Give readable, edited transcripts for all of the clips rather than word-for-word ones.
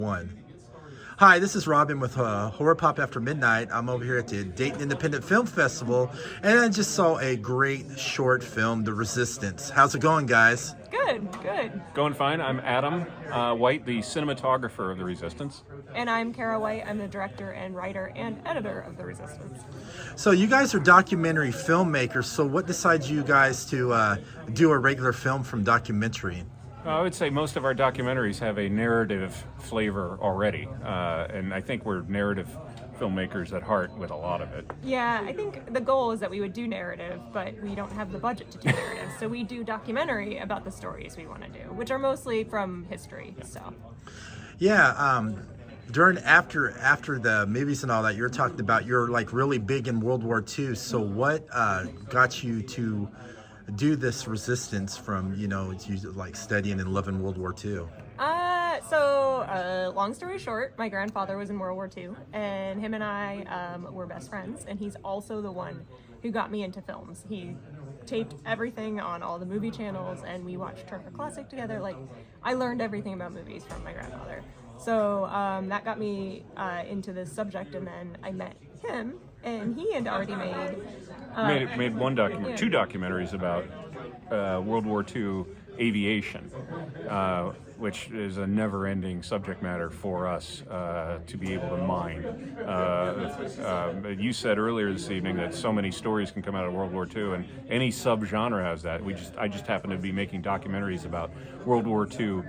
One. Hi, this is Robin with Horror Pop After Midnight. I'm over here at the Dayton Independent Film Festival, and I just saw a great short film, The Resistance. How's it going, guys? Good. Going fine. I'm Adam White, the cinematographer of The Resistance. And I'm Kara White. I'm the director and writer and editor of The Resistance. So you guys are documentary filmmakers, so what decides you guys to do a regular film from documentary? I would say most of our documentaries have a narrative flavor already, and I think we're narrative filmmakers at heart with a lot of it. Yeah, I think the goal is that we would do narrative, but we don't have the budget to do narrative. So we do documentary about the stories we want to do, which are mostly from history. So. Yeah, after the movies and all that, you're talking about you're like really big in World War II. So what got you to do this resistance from, like studying and loving World War II? Long story short, my grandfather was in World War II, and him and I were best friends, and he's also the one who got me into films. He taped everything on all the movie channels, and we watched Turner Classic together. Like, I learned everything about movies from my grandfather. So that got me into this subject, and then I met him, and he had already made two documentaries about World War II aviation, which is a never-ending subject matter for us to be able to mine. You said earlier this evening that so many stories can come out of World War II, and any subgenre has that. I just happen to be making documentaries about World War II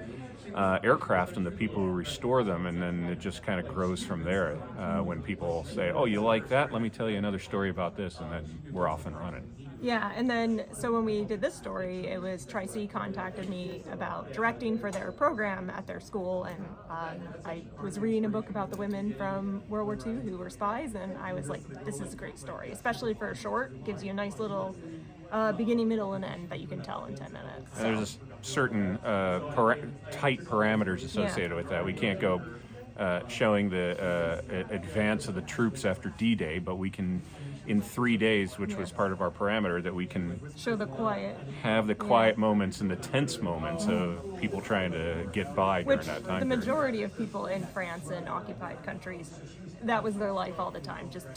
aircraft and the people who restore them, and then it just kind of grows from there. When people say, "Oh, you like that? Let me tell you another story about this," and then we're off and running. Yeah, and then so when we did this story, it was Tri-C contacted me about directing for their program at their school, and I was reading a book about the women from World War II who were spies, and I was like, this is a great story, especially for a short. Gives you a nice little beginning, middle, and end that you can tell in 10 minutes. So. And there's a certain tight parameters associated with that. We can't go showing the advance of the troops after D-Day, but we can, in 3 days, which was part of our parameter, that we can show the quiet, have the quiet moments and the tense moments of people trying to get by during that time. The majority of people in France and occupied countries, that was their life all the time, just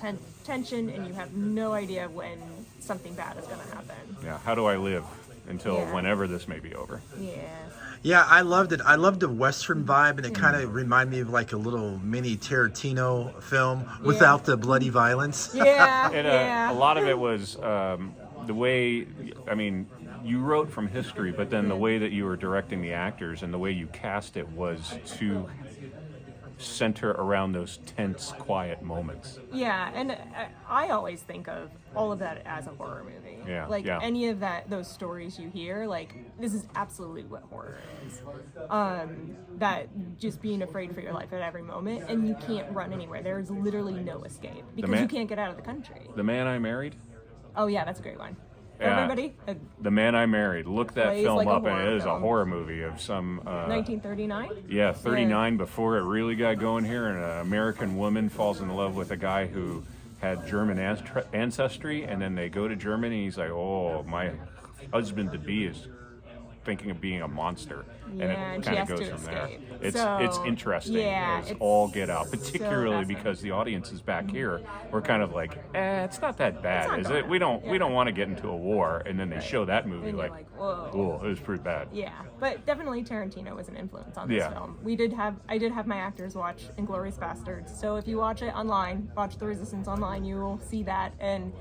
tension, and you have no idea when something bad is going to happen. Yeah, how do I live until whenever this may be over? Yeah, I loved it. I loved the Western vibe, and it kind of reminded me of like a little mini Tarantino film without the bloody violence. Yeah, A lot of it was the way, you wrote from history, but then the way that you were directing the actors and the way you cast it was to center around those tense, quiet moments. Yeah, and I always think of all of that as a horror movie. Any of those stories you hear, like, this is absolutely what horror is. That just being afraid for your life at every moment, and you can't run anywhere. There is literally no escape because you can't get out of the country. The Man I Married? Oh yeah, that's a great one. Yeah. Everybody? The Man I Married. Look that film like up, and it is film. a horror movie of some... 1939? Yeah, 39, before it really got going here, and an American woman falls in love with a guy who had German ancestry, and then they go to Germany, and he's like, oh, my husband-to-be is thinking of being a monster. And it she kind has of goes to from there. escape. It's interesting. It's it's all get out, particularly so because the audience is back here. We're kind of like, it's not that bad, is it? We don't want to get into a war, and then they show that movie and like, whoa. Oh, it was pretty bad. Yeah, but definitely Tarantino was an influence on this film. I did have my actors watch Inglourious Bastards, so if you watch it online, watch The Resistance online, you will see that, and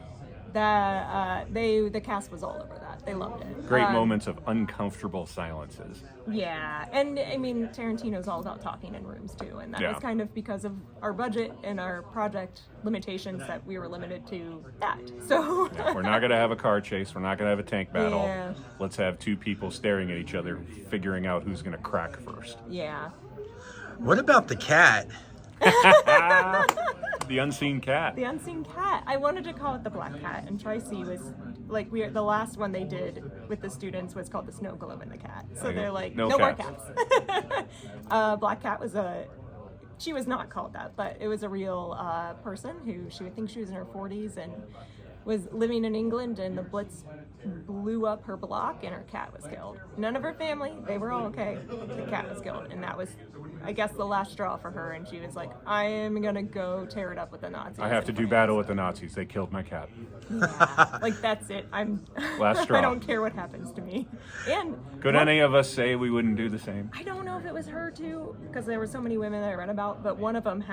the cast was all over that. They loved it. Great moments of uncomfortable silences. Yeah, and Tarantino's all about talking in rooms too, and that was kind of because of our budget and our project limitations that we were limited to that. So we're not going to have a car chase. We're not going to have a tank battle. Yeah. Let's have two people staring at each other, figuring out who's going to crack first. Yeah. What about the cat? The unseen cat. The unseen cat. I wanted to call it the black cat, and Tri-C was like, the last one they did with the students was called the snow globe and the cat. So they're like, no more cats. Black cat was she was not called that, but it was a real person who she would think she was in her 40s and was living in England, and the Blitz blew up her block and her cat was killed. None of her family, they were all okay. The cat was killed, and that was, I guess, the last straw for her. And she was like, I am gonna go tear it up with the Nazis. I have to do battle with the Nazis. They killed my cat. Yeah, like that's it. Last straw. I don't care what happens to me. And Could any of us say we wouldn't do the same? I don't know if it was her too, because there were so many women that I read about, but one of them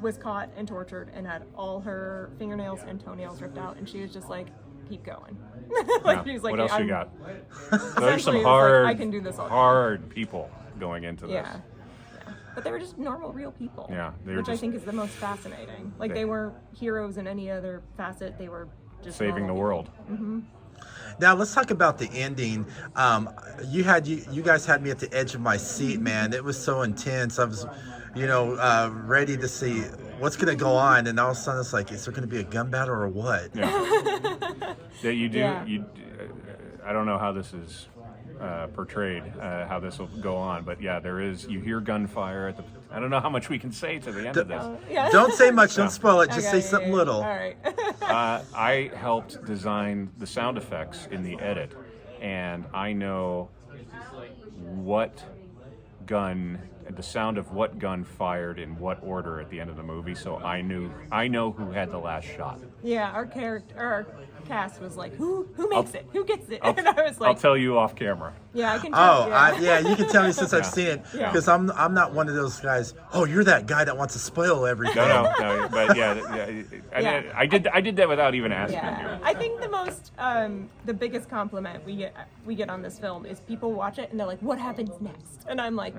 was caught and tortured and had all her fingernails and toenails ripped out, and she was just like, keep going. Like, Yeah. she was like, What else you got? There's Essentially, some it was hard, like, I can do this all day. hard people going into this. Yeah. But they were just normal, real people. Yeah, they were which I just- think is the most fascinating. Like, they weren't heroes in any other facet. They were just Saving the normal world. Now let's talk about the ending. You guys had me at the edge of my seat, man. It was so intense. I was, ready to see what's gonna go on, and all of a sudden it's like, is there gonna be a gun battle or what? Yeah. That you do. Yeah. I don't know how this is portrayed, how this will go on, but yeah, there is. You hear gunfire at the. I don't know how much we can say to the end of this. Yeah. Don't say much. Don't spoil it. Just Okay, say something yeah. little. All right. I helped design the sound effects in the edit, and I know what gun, the sound of what gun fired in what order at the end of the movie, so I know who had the last shot. Yeah, our cast was like, who makes it? Who gets it? And I was I'll like, tell you off camera. yeah, I can tell. You can tell me since I've seen it, Yeah. because I'm not one of those guys. Oh, you're that guy that wants to spoil everything. No, but yeah. Yeah. I did that without even asking Yeah, you. I think the biggest compliment we get on this film is people watch it and they're like, "What happens next?" And I'm like,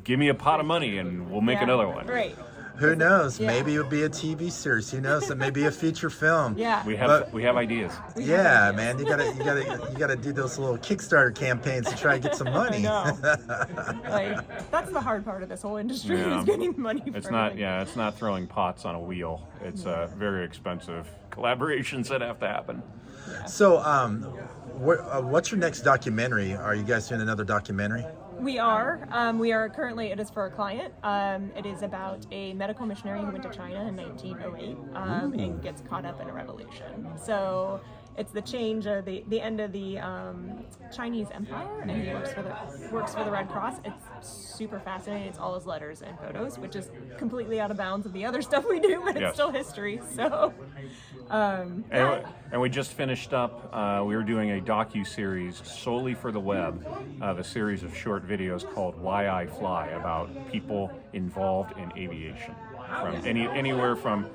Give me a pot of money and we'll make yeah, another one. Right. Who knows? Yeah. Maybe it'll be a TV series. Who knows? It may be a feature film. Yeah. We have ideas. Yeah, man, you gotta do those little Kickstarter campaigns to try to get some money. I know. Like, that's the hard part of this whole industry Yeah. is getting money. It's for not. everything. Yeah, it's not throwing pots on a wheel. It's very expensive collaborations that have to happen. So, what's your next documentary? Are you guys doing another documentary? We are currently, it is for a client. It is about a medical missionary who went to China in 1908 and gets caught up in a revolution. So it's the change of the end of the Chinese Empire, and he works for the Red Cross. It's super fascinating. It's all his letters and photos, which is completely out of bounds of the other stuff we do, but it's Yes. still history. So, And we just finished up. We were doing a docu-series solely for the web, a series of short videos called "Why I Fly," about people involved in aviation, from anywhere from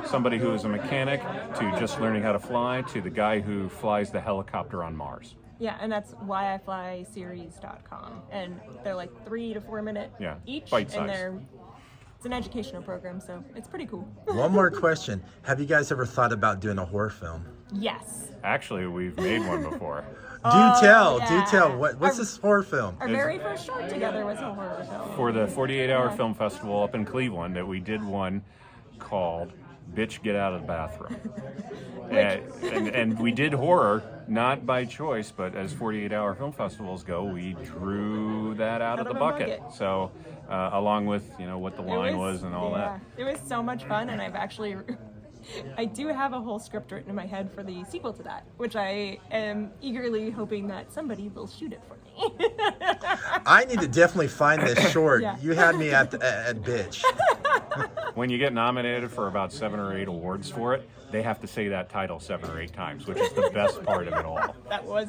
somebody who is a mechanic to just learning how to fly to the guy who flies the helicopter on Mars. yeah, and that's whyiflyseries.com, and they're like 3 to 4 minute Yeah, each, bite and size. it's an educational program, so it's pretty cool. One more question: have you guys ever thought about doing a horror film? Yes. Actually, we've made one before. Do tell. yeah. What's this horror film? Our very first short together was a horror film. For the 48-hour film festival up in Cleveland, that we did one called "Bitch, Get Out of the Bathroom," and we did horror not by choice, but as 48-hour film festivals go, we drew that out of the bucket. So, along with what the line was and all that. It was so much fun, and I do have a whole script written in my head for the sequel to that, which I am eagerly hoping that somebody will shoot it for me. I need to definitely find this short. Yeah. You had me at bitch. When you get nominated for about 7 or 8 awards for it, they have to say that title 7 or 8 times, which is the best part of it all. That was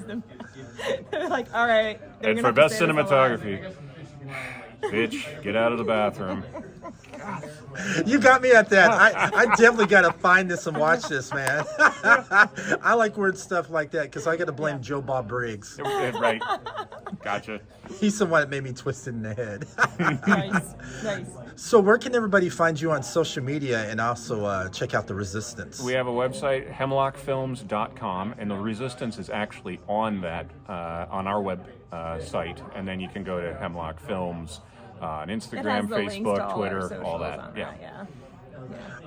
they're like, all right. they're And gonna for have to best say this a lot. cinematography, bitch, get out of the bathroom. You got me at that. I definitely got to find this and watch this, man. I like weird stuff like that because I got to blame Joe Bob Briggs. Right. Gotcha. He's the one that made me twisted in the head. Nice. So where can everybody find you on social media and also check out The Resistance? We have a website, hemlockfilms.com, and The Resistance is actually on that, on our web site. And then you can go to Hemlock Films on It has Instagram, the links to Facebook, all our Twitter, socials all that. on Yeah. yeah.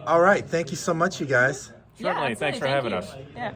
All right. Thank you so much, you guys. Certainly. Yeah, Thanks for absolutely. having Thank us. you. Yeah.